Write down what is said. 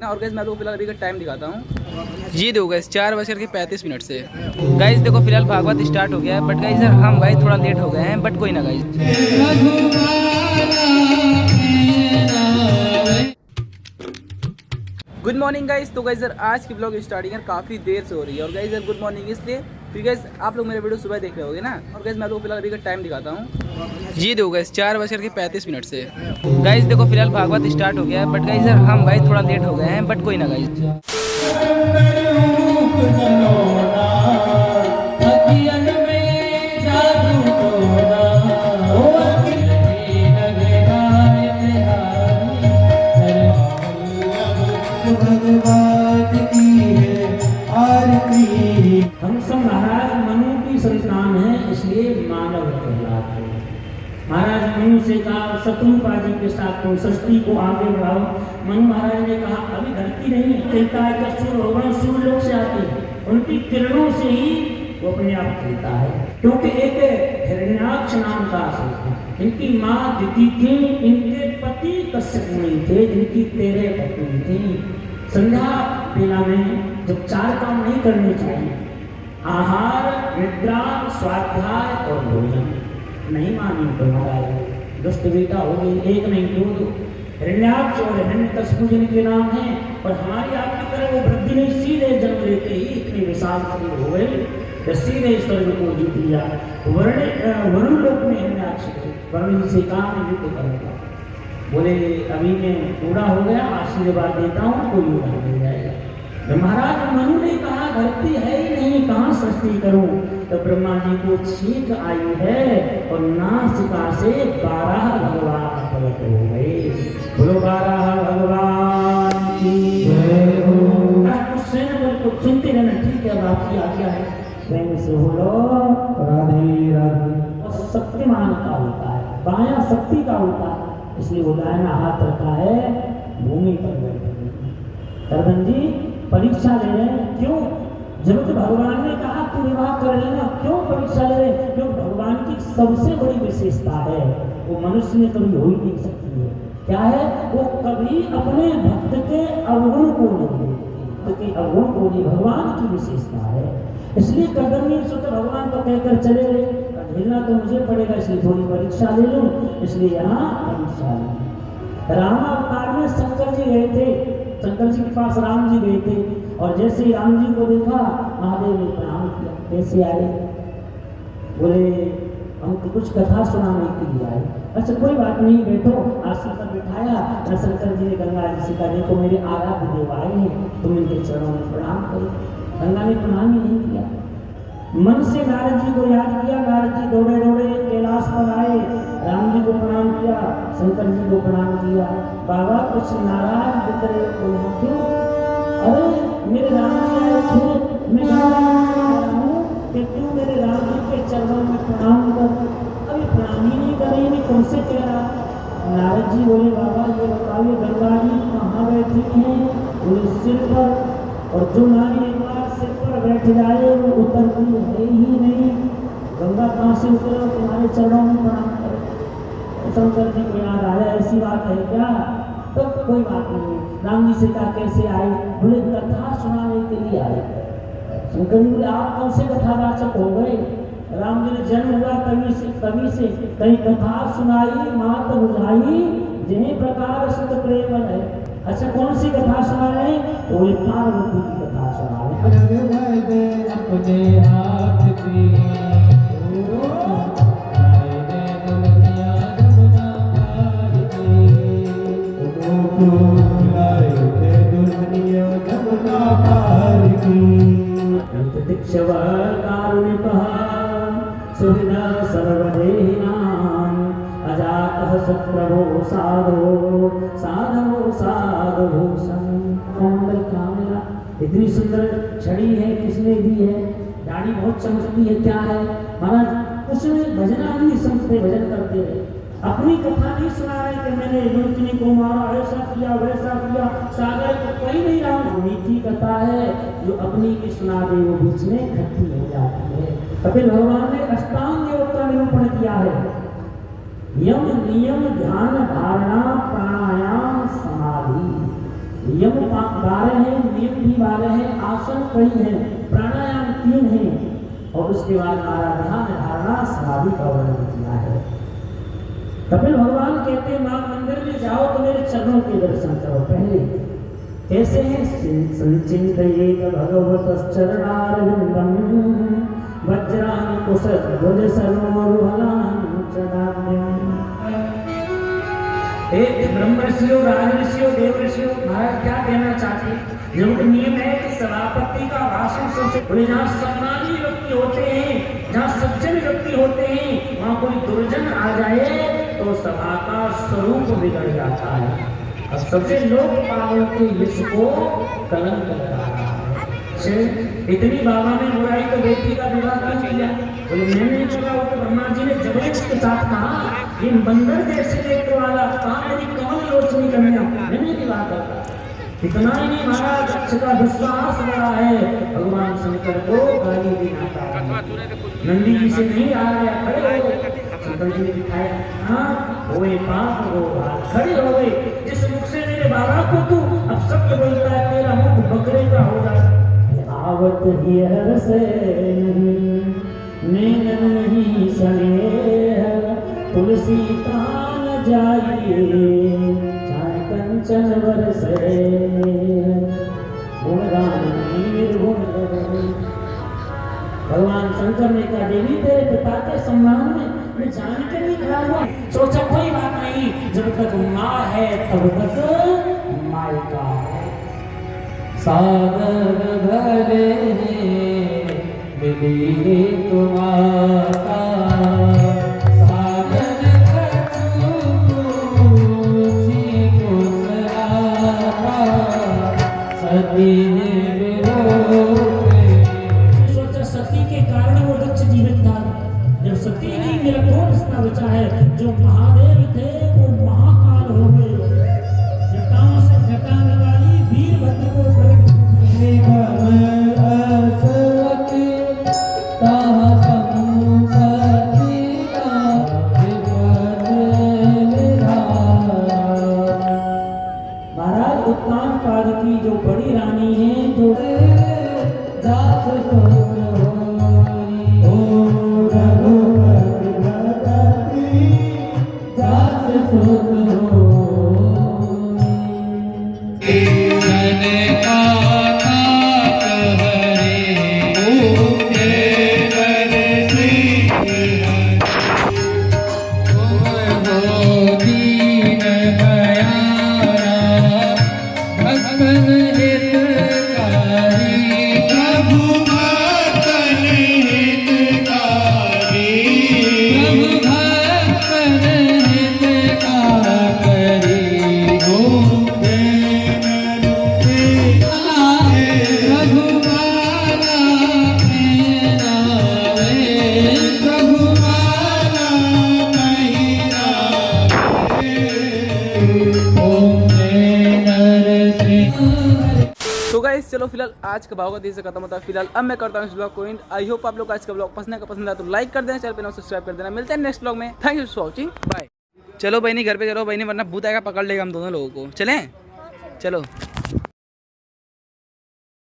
और गाइस मैं तो फिलहाल अभी का टाइम दिखाता हूँ। जी देखो गाइस 4:35 से गाइस देखो फिलहाल भागवत स्टार्ट हो गया है। बट गाइस हम गाइस थोड़ा लेट हो गए हैं, बट कोई ना गाइस। Good morning guys. तो गाइस आज की ब्लॉग स्टार्टिंग काफ़ी देर से हो रही है। और गाइस गुड मॉर्निंग इसलिए क्योंकि गाइस आप लोग मेरे वीडियो सुबह देख रहे होगे ना। और गाइस मैं तो फिलहाल अभी का टाइम दिखाता हूँ। जी देखो गाइस 4:35 से गाइस देखो फिलहाल भागवत स्टार्ट हो गया है। बट गाइस हम गाइस थोड़ा लेट हो गए हैं, बट कोई ना गाइस। हम सब महाराज मनु की संतान है, इसलिए मानव कहलाते हैं। महाराज मनु से कहा शत्रुपा जी के साथ तुम सृष्टि को आगे बढ़ाओ। मनु महाराज ने कहा अभी धरती नहीं कहता है कि सूर्य भगवान सूर्य लोक से आते हैं, उनकी किरणों से ही वो अपने आप खिलता है। क्योंकि एक हिरण्याक्ष नाम का असुर था, इनकी माँ दिति थी, इनके पति कश्यप मुनि थे, जिनकी 13 पत्नी थी। संध्या बेला में जब 4 काम नहीं करने चाहिए, आहार, निद्रा, स्वाध्याय और भोजन, नहीं मानी तो महाराज दुष्ट बेटा हो गई। एक नहीं दो हिरण्याक्ष और हिरण्यकशिपु जिनके नाम है, और हमारी आपकी तरह वो वृद्धि नहीं, सीधे जन्म लेते ही इतने विशाल शरीर हो गए, सीधे स्वर्ग को जीत लिया। वरुण लोक में हिरण्याक्ष वरुण से कहा मैं युद्ध करूंगा। बोले अभी मैं बूढ़ा हो गया, आशीर्वाद देता हूँ, कोई बूढ़ा मिल जाएगा। तो महाराज मनु ने कहा धरती है ही नहीं, कहाँ सृष्टि करूं। तो ब्रह्मा जी को छींक आई है और नासिका से 12 भगवान प्रकट हो गए। बोलो 12 भगवान की जय हो। को सुनते रहना, ठीक है। अब आपकी आज्ञा है, प्रेम से बोलो राधे राधे। और शक्तिमान का होता है, बायां शक्ति का होता है, इसलिए वो दाहिना हाथ रखा है भूमि पर बैठे। करदम जी परीक्षा ले रहे हैं, क्यों? जब तो भगवान ने कहा तू विवाह कर लेना, क्यों परीक्षा ले रहे? क्योंकि भगवान की सबसे बड़ी विशेषता है, वो मनुष्य में कभी हो ही नहीं सकती है। क्या है? वो कभी अपने भक्त के अवगुण को नहीं देखते, अवगुण को नहीं, भगवान की विशेषता है। इसलिए करदम ने सोचा भगवान तो कहकर चले गए, झेलना तो मुझे पड़ेगा, इसलिए थोड़ी परीक्षा ले लूं, इसलिए यहाँ परीक्षा ली। राम अवतार में शंकर जी गए थे, शंकर जी के पास राम जी गए थे, और जैसे ही राम जी को देखा महादेव ने प्रणाम किया। कैसे आए? बोले हम तो कुछ कथा सुनाने के लिए आए। अच्छा कोई बात नहीं, बैठो। आसन पर बिठाया। शंकर जी ने गंगा जी से कहा देखो मेरे आराध्य देव आए हैं, तुम इनके चरणों में प्रणाम करो। गंगा ने प्रणाम ही नहीं किया। मन से नारद जी को याद किया, नारद जी दौड़े दौड़े कैलाश पर आए, राम जी को प्रणाम किया, शंकर जी को प्रणाम किया। बाबा कुछ नाराज दिख रहे हो, क्यों? अरे मेरे राम जी आए थे, मैं कि तू मेरे राम जी के चरणों में प्रणाम कर। अभी प्रणाम ही नहीं कर रही, मैं तुमसे कह रहा। नारद जी बोले बाबा ये बताइए गंगा जी कहाँ बैठी हैं? बोले सिर पर, और जो नारी एक बार सिर पर बैठ जाए वो उतरती है ही नहीं। गंगा कहाँ से उतरे? तुम्हारे चरणों में प्रणाम करे। शंकर जी को याद आया ऐसी बात है क्या? तो कोई बात नहीं। राम जी से कहा कैसे आए? बोले कथा सुनाने के लिए आए। शंकर जी बोले आप कौन से कथावाचक हो गए? राम जी ने जन्म हुआ तभी से कहीं कथा सुनाई मात बुझाई, जिन्हें प्रकार सुत प्रेम है। अच्छा कौन सी कथा सुना रहे? तो वो पार्वती की कथा सुना रहे। अपने हाथ की सुविधा सर्वदेहिनां अजातः सुप्रभो साधो साधवो साधुभूषण। कामना इतनी सुंदर छड़ी है, किसने दी है? दाढ़ी बहुत चमकती है, क्या है? महाराज कुछ भजना नहीं समझते, भजन करते रहे। अपनी कथा नहीं सुना रहे कि मैंने लुटनी को मारा, ऐसा किया वैसा किया, सागर को कहीं नहीं रहा। मीठी कथा है, जो अपनी की सुना दे वो बीच में खट्टी हो जाती है। कपिल भगवान ने अष्टांग योग का निरूपण किया है। यम नियम ध्यान धारणा प्राणायाम समाधि, यम 12 है, नियम भी 12 है, आसन कई है, प्राणायाम 3 है और उसके बाद हमारा ध्यान धारणा समाधि का वर्णन किया है। कपिल भगवान कहते हैं मां मंदिर में जाओ तो मेरे चरणों के दर्शन करो। पहले कैसे हैं? संचिंतयेत भगवतः चरणारविंदम वज्रांकुशध्वज सर्वमरुहलांचनाम्यम्। एक ब्रह्म ऋषियों, राज ऋषियों, देव ऋषियों महाराज क्या कहना चाहते? जो नियम है कि सभापति का भाषण सबसे जहाँ सम्मानी व्यक्ति होते हैं, जहाँ सज्जन व्यक्ति होते हैं, वहाँ कोई दुर्जन आ जाए तो सभा का स्वरूप बिगड़ जाता है। अब सबसे लोग पागल के यश को कलंक लगा रहा है। इतनी बाबा ने बुराई तो बेटी का विवाह क्यों किया? बोले मैं नहीं किया, वो तो ब्रह्मा जी ने जबरदस्ती के साथ कहा ये बंदर जैसे नेत्र वाला कहा मेरी कमल रोशनी करना, मैंने विवाह करता। इतना ही नहीं महाराज दक्ष का विश्वास बड़ा है, भगवान शंकर को गाली भी आता है। नंदी जी से नहीं आ गया, खड़े हो गए, शंकर जी ने दिखाया हाँ वो पाप वो खड़े हो गए। जिस मुख से मेरे बाबा को तू अब सत्य बोलता है, तेरा मुख बकरे का होगा। आवत ही से नहीं नैनन नहीं सने तुलसी कान जाइए चाहे कंचन बरसे गुणगान निर्गुण। भगवान शंकर ने कहा देवी तेरे पिता के सम्मान में मैं जान के नहीं खड़ा हुआ। सोचा कोई बात नहीं, जब तक माँ है तब तक मायका है। सागर भरे मिली तुम्हारा सागर सती सोचा सती के कारण वो दक्ष जीवित था। जब सती नहीं मेरा कौन रिश्ता बचा है? जो महादेव थे वो महाकाल हो गए, जटाओं से जटा लगाई वीरभद्र को प्रकट महाराज उत्तान पाद की जो बड़ी रानी है जो तो गाइस चलो फिलहाल आज का भाव का दिन से खत्म होता है। फिलहाल अब मैं करता हूँ इस ब्लॉग को एंड। आई होप आप लोग को आज का ब्लॉग पसंद आया तो लाइक कर देना, चैनल पे सब्सक्राइब कर देना। मिलते हैं नेक्स्ट ब्लॉग में। Thank you for watching, bye. चलो बहनी घर पे चलो, बहनी वरना भूत आएगा पकड़ लेगा हम दोनों लोगों को। चलें चलो।